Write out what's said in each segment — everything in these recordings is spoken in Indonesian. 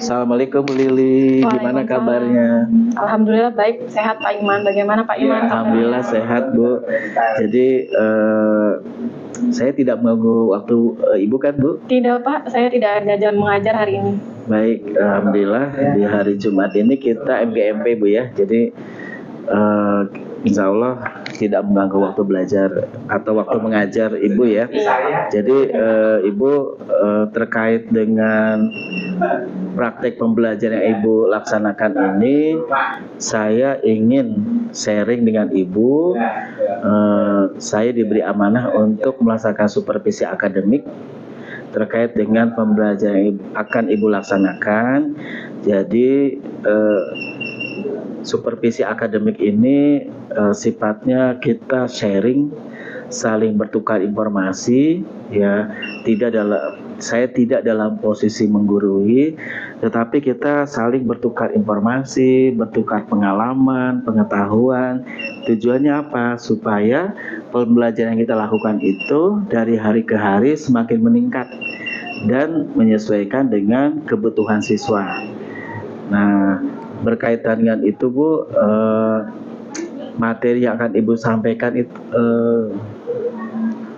Assalamualaikum Bu Lili, gimana kabarnya? Alhamdulillah baik, sehat Pak Iman. Bagaimana Pak Iman? Alhamdulillah sehat Bu. Jadi saya tidak mengganggu waktu Ibu kan Bu? Tidak Pak, saya tidak ada jam mengajar hari ini. Baik, Alhamdulillah di hari Jumat ini kita MGMP Bu ya. Jadi insya Allah tidak mengganggu waktu belajar atau waktu mengajar Ibu ya. Jadi Ibu terkait dengan praktek pembelajaran yang Ibu laksanakan ini, saya ingin sharing dengan Ibu. Saya diberi amanah untuk melaksanakan supervisi akademik terkait dengan pembelajaran yang akan Ibu laksanakan. Jadi supervisi akademik ini sifatnya kita sharing, saling bertukar informasi ya. Saya tidak dalam posisi menggurui, tetapi kita saling bertukar informasi, bertukar pengalaman, pengetahuan. Tujuannya apa? Supaya pembelajaran yang kita lakukan itu dari hari ke hari semakin meningkat dan menyesuaikan dengan kebutuhan siswa. Nah, berkaitan dengan itu Bu, materi yang akan Ibu sampaikan itu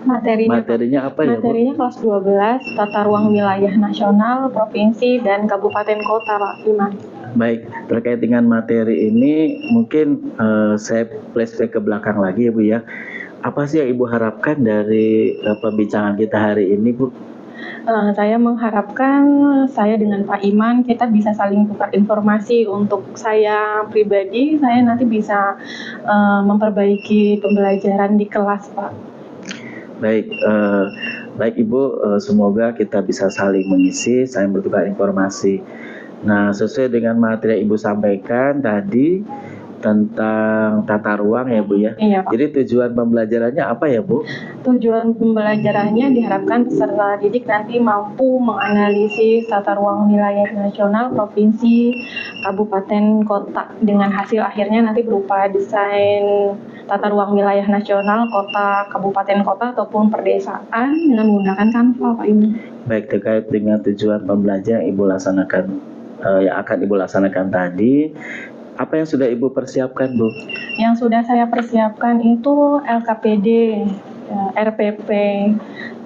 materinya apa ya Bu? Materinya kelas 12, tata ruang wilayah nasional, provinsi, dan kabupaten kota Pak Iman. Baik, terkait dengan materi ini mungkin saya flashback ke belakang lagi ya Bu ya. Apa sih yang Ibu harapkan dari pembicaraan kita hari ini Bu? Saya mengharapkan saya dengan Pak Iman kita bisa saling tukar informasi. Untuk saya pribadi, saya nanti bisa memperbaiki pembelajaran di kelas Pak. Baik, baik Ibu, semoga kita bisa saling mengisi, saling bertukar informasi. Nah, sesuai dengan materi yang Ibu sampaikan tadi tentang tata ruang ya Bu ya. Iya Pak. Jadi tujuan pembelajarannya apa ya Bu? Tujuan pembelajarannya diharapkan peserta didik nanti mampu menganalisis tata ruang wilayah nasional, provinsi, kabupaten, kota, dengan hasil akhirnya nanti berupa desain tata ruang wilayah nasional, kota, kabupaten, kota, ataupun perdesaan dengan menggunakan Canva Pak Ibu. Baik, terkait dengan tujuan pembelajaran yang Ibu laksanakan, yang akan Ibu laksanakan tadi, apa yang sudah Ibu persiapkan Bu? Yang sudah saya persiapkan itu LKPD, RPP,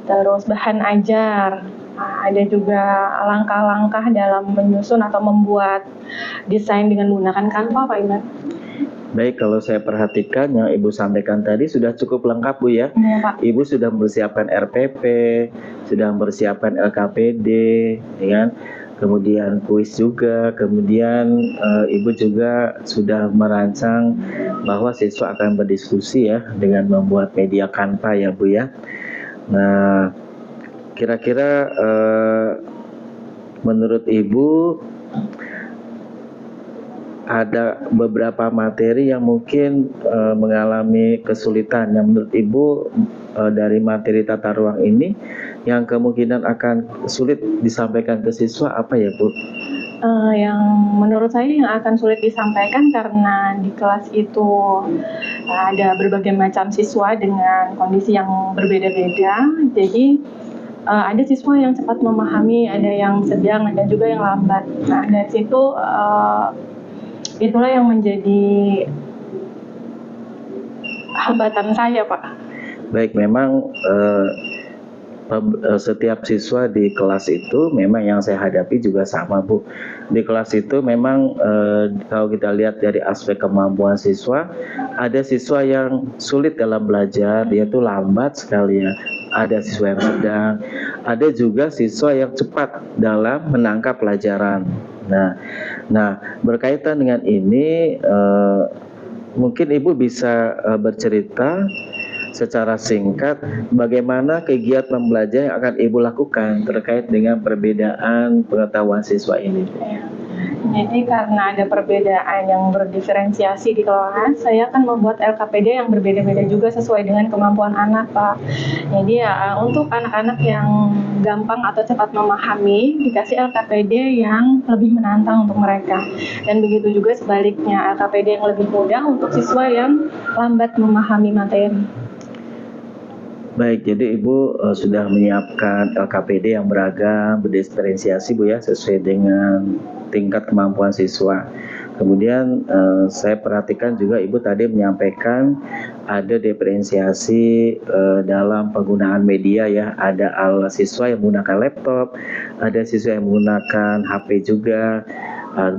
terus bahan ajar. Ada juga langkah-langkah dalam menyusun atau membuat desain dengan menggunakan Canva Pak Iman. Baik, kalau saya perhatikan yang Ibu sampaikan tadi sudah cukup lengkap Bu ya. Iya Pak. Ibu sudah mempersiapkan RPP, sudah mempersiapkan LKPD, ya kan? Kemudian kuis juga, kemudian Ibu juga sudah merancang bahwa siswa akan berdiskusi ya dengan membuat media Canva ya Bu ya. Nah, kira-kira menurut Ibu ada beberapa materi yang mungkin mengalami kesulitan yang menurut Ibu dari materi tata ruang ini yang kemungkinan akan sulit disampaikan ke siswa apa ya Bu? Yang menurut saya yang akan sulit disampaikan karena di kelas itu ada berbagai macam siswa dengan kondisi yang berbeda-beda. Jadi ada siswa yang cepat memahami, ada yang sedang, ada juga yang lambat. Nah dari situ itulah yang menjadi hambatan saya Pak. Baik, memang setiap siswa di kelas itu memang yang saya hadapi juga sama Bu. Di kelas itu memang kalau kita lihat dari aspek kemampuan siswa, ada siswa yang sulit dalam belajar, dia tuh lambat sekali ya. Ada siswa yang sedang, ada juga siswa yang cepat dalam menangkap pelajaran. Nah, berkaitan dengan ini mungkin Ibu bisa bercerita secara singkat bagaimana kegiatan pembelajaran yang akan Ibu lakukan terkait dengan perbedaan pengetahuan siswa ini. Jadi karena ada perbedaan yang berdiferensiasi di kelas, saya akan membuat LKPD yang berbeda-beda juga sesuai dengan kemampuan anak Pak. Jadi ya untuk anak-anak yang gampang atau cepat memahami, dikasih LKPD yang lebih menantang untuk mereka. Dan begitu juga sebaliknya, LKPD yang lebih mudah untuk siswa yang lambat memahami materi. Baik, jadi Ibu sudah menyiapkan LKPD yang beragam, berdiferensiasi Bu ya, sesuai dengan tingkat kemampuan siswa. Kemudian saya perhatikan juga Ibu tadi menyampaikan ada diferensiasi dalam penggunaan media ya. Ada siswa yang menggunakan laptop, ada siswa yang menggunakan HP juga,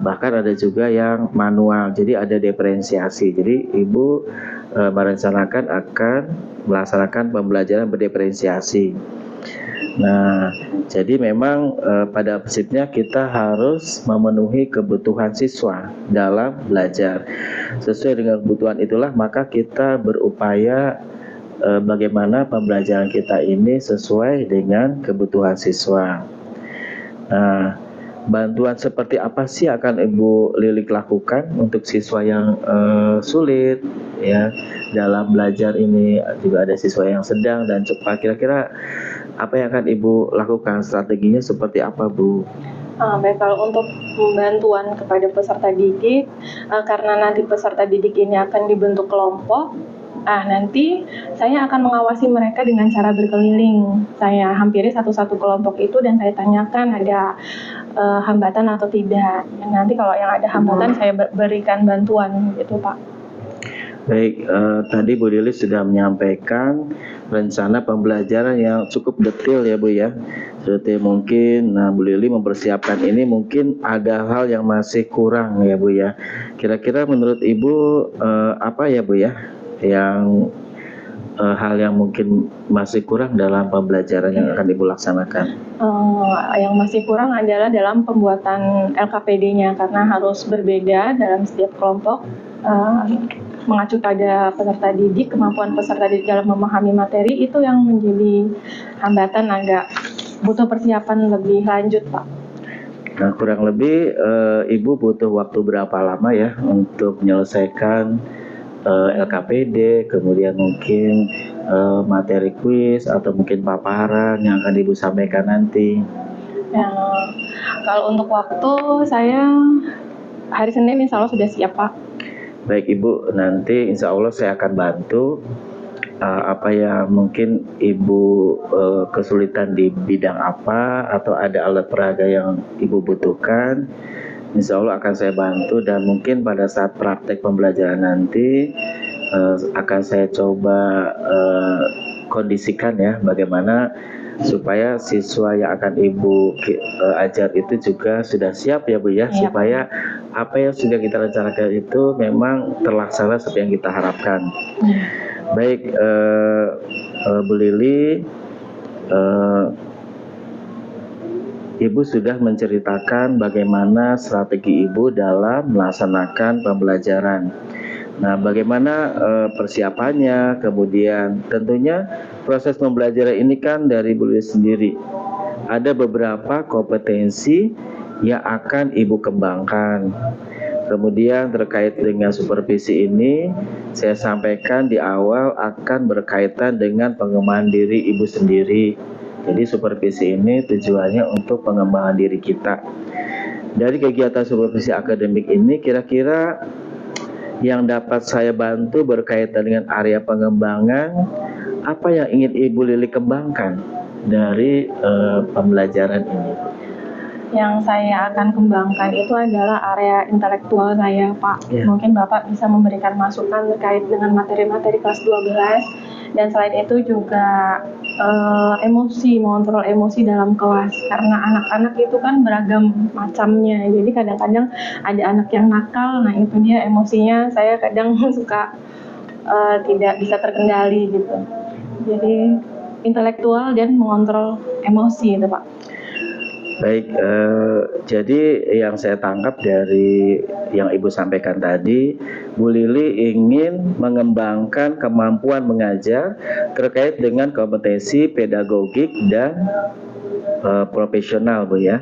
bahkan ada juga yang manual. Jadi ada diferensiasi. Jadi Ibu merencanakan akan melaksanakan pembelajaran berdiferensiasi. Nah, jadi memang pada prinsipnya kita harus memenuhi kebutuhan siswa dalam belajar. Sesuai dengan kebutuhan itulah maka kita berupaya bagaimana pembelajaran kita ini sesuai dengan kebutuhan siswa. Nah, bantuan seperti apa sih akan Ibu Lilik lakukan untuk siswa yang sulit ya dalam belajar ini? Juga ada siswa yang sedang dan cepat. Kira-kira apa yang akan Ibu lakukan? Strateginya seperti apa, Bu? Baik, kalau untuk bantuan kepada peserta didik, karena nanti peserta didik ini akan dibentuk kelompok, nanti saya akan mengawasi mereka dengan cara berkeliling. Saya hampiri satu-satu kelompok itu dan saya tanyakan ada hambatan atau tidak. Nanti kalau yang ada hambatan saya berikan bantuan gitu, Pak. Baik, tadi Bu Lilis sudah menyampaikan rencana pembelajaran yang cukup detail ya Bu ya. Seperti mungkin Bu Lili mempersiapkan ini mungkin ada hal yang masih kurang ya Bu ya. Kira-kira menurut Ibu apa ya Bu ya yang hal yang mungkin masih kurang dalam pembelajaran yang akan Ibu laksanakan? Yang masih kurang adalah dalam pembuatan LKPD-nya karena harus berbeda dalam setiap kelompok. Mengacu pada peserta didik, kemampuan peserta didik dalam memahami materi itu yang menjadi hambatan, agak butuh persiapan lebih lanjut, Pak. Nah, kurang lebih Ibu butuh waktu berapa lama ya untuk menyelesaikan LKPD, kemudian mungkin materi kuis atau mungkin paparan yang akan Ibu sampaikan nanti? Kalau untuk waktu saya hari Senin insya Allah sudah siap, Pak. Baik Ibu, nanti insya Allah saya akan bantu apa yang mungkin Ibu kesulitan di bidang apa atau ada alat peraga yang Ibu butuhkan. Insya Allah akan saya bantu dan mungkin pada saat praktek pembelajaran nanti akan saya coba kondisikan ya bagaimana supaya siswa yang akan Ibu ajar itu juga sudah siap ya Bu ya, supaya apa yang sudah kita rencanakan itu memang terlaksana seperti yang kita harapkan. Baik Bu Lili, Ibu sudah menceritakan bagaimana strategi Ibu dalam melaksanakan pembelajaran. Nah, bagaimana persiapannya, kemudian tentunya proses pembelajaran ini kan dari Bu Lili sendiri. Ada beberapa kompetensi yang akan Ibu kembangkan. Kemudian terkait dengan supervisi ini, saya sampaikan di awal akan berkaitan dengan pengembangan diri Ibu sendiri. Jadi supervisi ini tujuannya untuk pengembangan diri kita. Dari kegiatan supervisi akademik ini kira-kira yang dapat saya bantu berkaitan dengan area pengembangan, apa yang ingin Ibu Lili kembangkan dari pembelajaran ini? Yang saya akan kembangkan itu adalah area intelektual saya, Pak. Mungkin Bapak bisa memberikan masukan terkait dengan materi-materi kelas 12 dan selain itu juga emosi, mengontrol emosi dalam kelas karena anak-anak itu kan beragam macamnya. Jadi kadang-kadang ada anak yang nakal, nah itu dia emosinya saya kadang suka tidak bisa terkendali gitu. Jadi intelektual dan mengontrol emosi itu, Pak. Baik, jadi yang saya tangkap dari yang Ibu sampaikan tadi, Bu Lili ingin mengembangkan kemampuan mengajar terkait dengan kompetensi pedagogik dan profesional, Bu ya.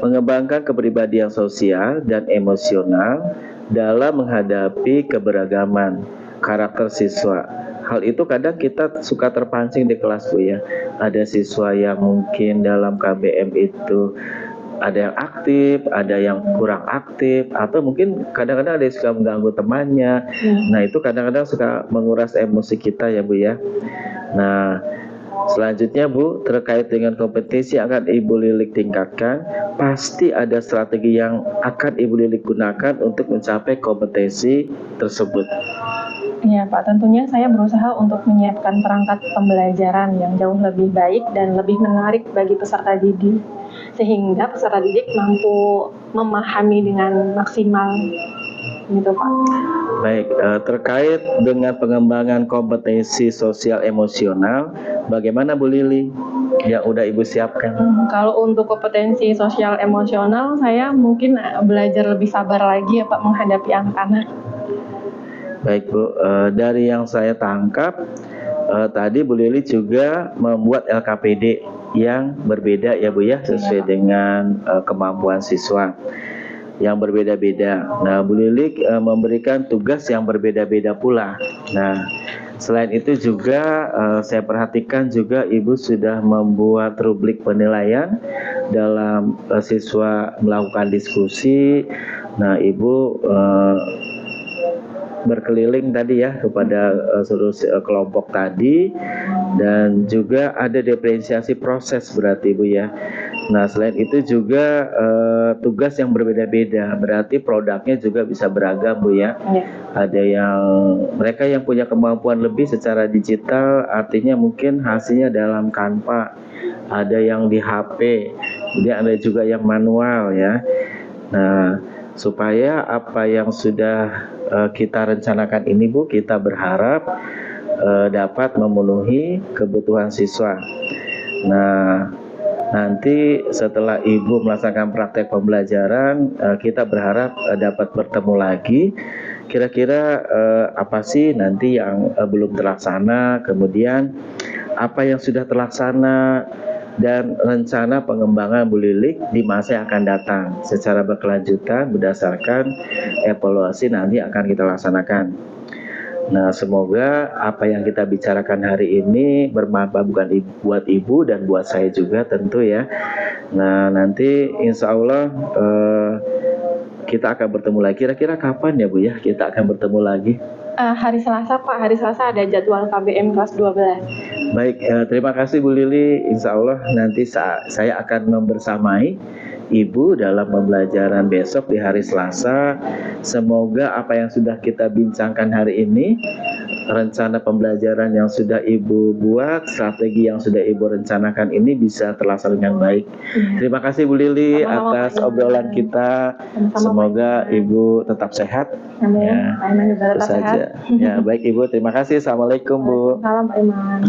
Mengembangkan kepribadian sosial dan emosional dalam menghadapi keberagaman karakter siswa. Hal itu kadang kita suka terpancing di kelas Bu ya. Ada siswa yang mungkin dalam KBM itu ada yang aktif, ada yang kurang aktif, atau mungkin kadang-kadang ada yang suka mengganggu temannya. Nah, itu kadang-kadang suka menguras emosi kita ya Bu ya. Nah, selanjutnya Bu, terkait dengan kompetensi yang akan Ibu Lilik tingkatkan, pasti ada strategi yang akan Ibu Lilik gunakan untuk mencapai kompetensi tersebut. Iya Pak, tentunya saya berusaha untuk menyiapkan perangkat pembelajaran yang jauh lebih baik dan lebih menarik bagi peserta didik, sehingga peserta didik mampu memahami dengan maksimal, gitu Pak. Baik, terkait dengan pengembangan kompetensi sosial emosional, bagaimana Bu Lili yang udah Ibu siapkan? Kalau untuk kompetensi sosial emosional, saya mungkin belajar lebih sabar lagi ya Pak menghadapi anak-anak. Baik Bu, dari yang saya tangkap tadi Bu Lili juga membuat LKPD yang berbeda ya Bu ya, sesuai dengan kemampuan siswa yang berbeda-beda. Nah, Bu Lili memberikan tugas yang berbeda-beda pula. Nah, selain itu juga saya perhatikan juga Ibu sudah membuat rubrik penilaian dalam siswa melakukan diskusi. Nah, Ibu berkeliling tadi ya kepada seluruh kelompok tadi, dan juga ada diferensiasi proses berarti Bu ya. Nah, selain itu juga tugas yang berbeda-beda, berarti produknya juga bisa beragam Bu ya. Ada yang mereka yang punya kemampuan lebih secara digital, artinya mungkin hasilnya dalam Canva, ada yang di HP, kemudian ada juga yang manual ya. Nah, supaya apa yang sudah kita rencanakan ini Bu, kita berharap dapat memenuhi kebutuhan siswa. Nah, nanti setelah Ibu melaksanakan praktek pembelajaran, kita berharap dapat bertemu lagi. Kira-kira apa sih nanti yang belum terlaksana, kemudian apa yang sudah terlaksana, dan rencana pengembangan Bu Lilik di masa yang akan datang secara berkelanjutan berdasarkan evaluasi nanti akan kita laksanakan. Nah, semoga apa yang kita bicarakan hari ini bermanfaat bukan buat Ibu dan buat saya juga tentu ya. Nah, nanti insya Allah kita akan bertemu lagi. Kira-kira kapan ya Bu ya kita akan bertemu lagi? Hari Selasa Pak, hari Selasa ada jadwal KBM kelas 12. Baik, terima kasih Bu Lili. Insya Allah nanti saya akan membersamai Ibu dalam pembelajaran besok di hari Selasa. Semoga apa yang sudah kita bincangkan hari ini, rencana pembelajaran yang sudah Ibu buat, strategi yang sudah Ibu rencanakan ini bisa terlaksana dengan baik. Terima kasih Bu Lili atas obrolan kita. Semoga Ibu tetap sehat. Amin. Ya, Pak Iman juga tetap sehat. Ya, baik Ibu. Terima kasih. Assalamualaikum Bu. Salam Pak Iman.